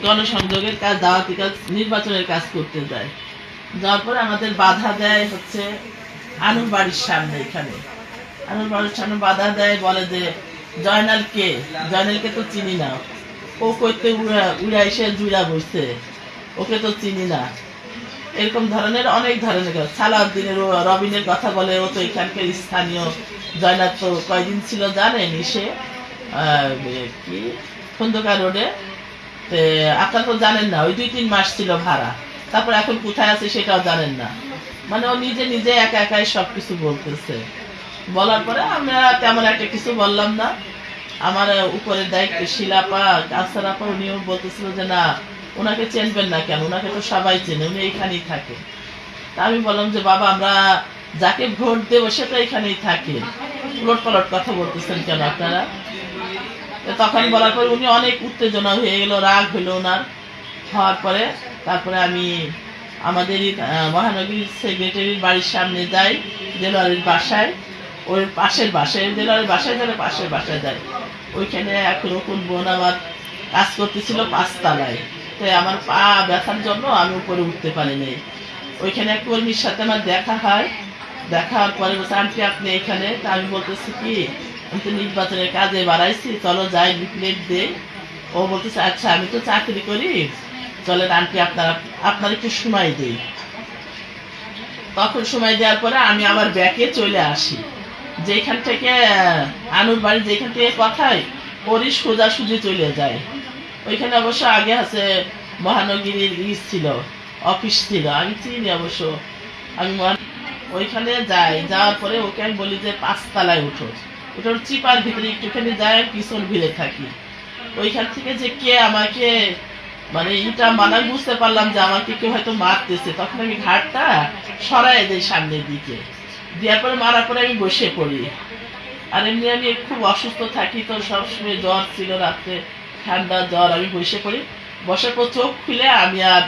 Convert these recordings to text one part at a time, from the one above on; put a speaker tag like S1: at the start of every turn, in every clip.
S1: গণসংযোগের কাজ, দাওয়াতি কাজ, নির্বাচনের কাজ করতে যায়। যাওয়ার পরে আমাদের বাধা দেয় হচ্ছে আনুর বাড়ির সামনে। এখানে আনুর বাড়ির সামনে বাধা দেয়, বলে যে জয়নালকে জয়নালকে তো চিনি না, ও কইতে উড়া এসে জুড়া বসছে, ওকে তো চিনি না। এরকম ধরনের অনেক ধরনের সালাউদ্দিনের রবিনের কথা বলে, ও তো এখানকার স্থানীয়। জয়নাল তো কয়দিন ছিল জানেন এসে কি খন্দকার রোডে। আপনারা তো জানেন না, ওই 2-3 মাস ছিল ভাড়া, তারপর এখন কোথায় আছে সেটাও জানেন না। মানে ও নিজে নিজে একা একাই সবকিছু বলতেছে। বলার পরে আমরা তেমন একটা কিছু বললাম না। আমার উপরের দায়িত্ব শিলাপা, কাছারাপা, উনিও বলতেছিল যে না, ওনাকে চেনবেন না কেন, ওনাকে তো সবাই চেনে, উনি এইখানেই থাকে। তা আমি বললাম যে বাবা, আমরা যাকে ভোট দেবো সেটা এখানেই থাকে, উলট পালট কথা বলতেছেন কেন আপনারা? তখন বলার পরে উনি অনেক উত্তেজনা হয়ে গেল, রাগ হইল ওনার। হওয়ার পরে তারপরে আমি আমাদের মহানগরী সেক্রেটারির বাড়ির সামনে যাই, দেলোয়ারের বাসায়, ওই পাশের বাসায়, দেলোয়ারের বাসায় যাবে, পাশের বাসায় যাই। ওইখানে এক রকম বোন আমার কাজ করতেছিল 5 তলায়। তো আমার পা ব্যথার জন্য আমি উপরে উঠতে পারিনি। ওইখানে এক কর্মীর সাথে আমার দেখা হয়। দেখা হওয়ার পরে বলছে আন্টি আপনি এখানে। তা আমি বলতেছি কি, আমি তো নির্বাচনের কাজে বাড়াইছি, চলো যাই লিফলেট দেই। ও বলতেছে আচ্ছা আমি তো চাকরি করি, চলেন আন্টি আপনার একটু সময় দিই। তখন সময় দেওয়ার পরে আমি আমার ব্যাকে চলে আসি। যেখান থেকে আনুর বাড়ি, যেখান থেকে কথায় ওরই সোজাসুজি চলে যায়। ওইখানে অবশ্য আগে আছে মহানগরীর ছিল, অফিস ছিল, আমি চিনি অবশ্য। আমি ওইখানে যাই, যাওয়ার পরে ওকে আমি বলি যে 5 তলায় উঠো। ওটার চিপার ভিতরে একটুখানি যায়, পিছন ভিড়ে থাকি। ওইখান থেকে যে কে আমাকে মানে এটা মানে বুঝতে পারলাম যে আমাকে কেউ হয়তো মারতেছে। তখন আমি ঘাটটা সরাই দিই সামনের দিকে, দেওয়ার পরে মারার পরে আমি বসে পড়ি। আর এমনি আমি খুব অসুস্থ থাকি, তো সবসময় জ্বর ছিল, রাত্রে ঠান্ডা জ্বর। আমি বসে পড়ি, বসার পর চোখ খুলে আমি আর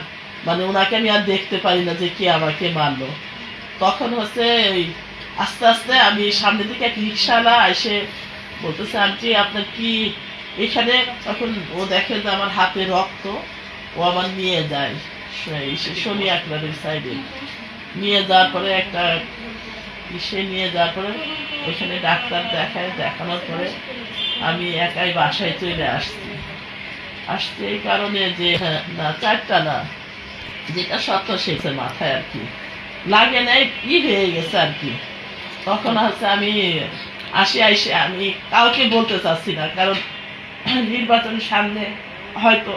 S1: মানে ওনাকে আমি আর দেখতে পারি না যে কে আমাকে মারলো। তখন হচ্ছে ওই আস্তে আস্তে আমি সামনের দিকে এক রিক্সাওয়ালা এসে বলতেছে আন্টি আপনার কি এখানে। তখন ও দেখে যে আমার হাতে রক্ত, ও আমার নিয়ে যায় শনি আকলারের সাইডে। নিয়ে যাওয়ার পরে একটা ইসে নিয়ে যাওয়ার পরে ওইখানে ডাক্তার দেখায়, দেখানোর পরে আমি একাই বাসায় চলে আসছি এই কারণে যে না 4টা না, যেটা সত্য সেটা মাথায় আর কি লাগে নাই, হয়ে গেছে আর কি। তখন হচ্ছে আমি আইসে আমি কাউকে বলতে চাচ্ছি না, কারণ নির্বাচন সামনে, হয়তো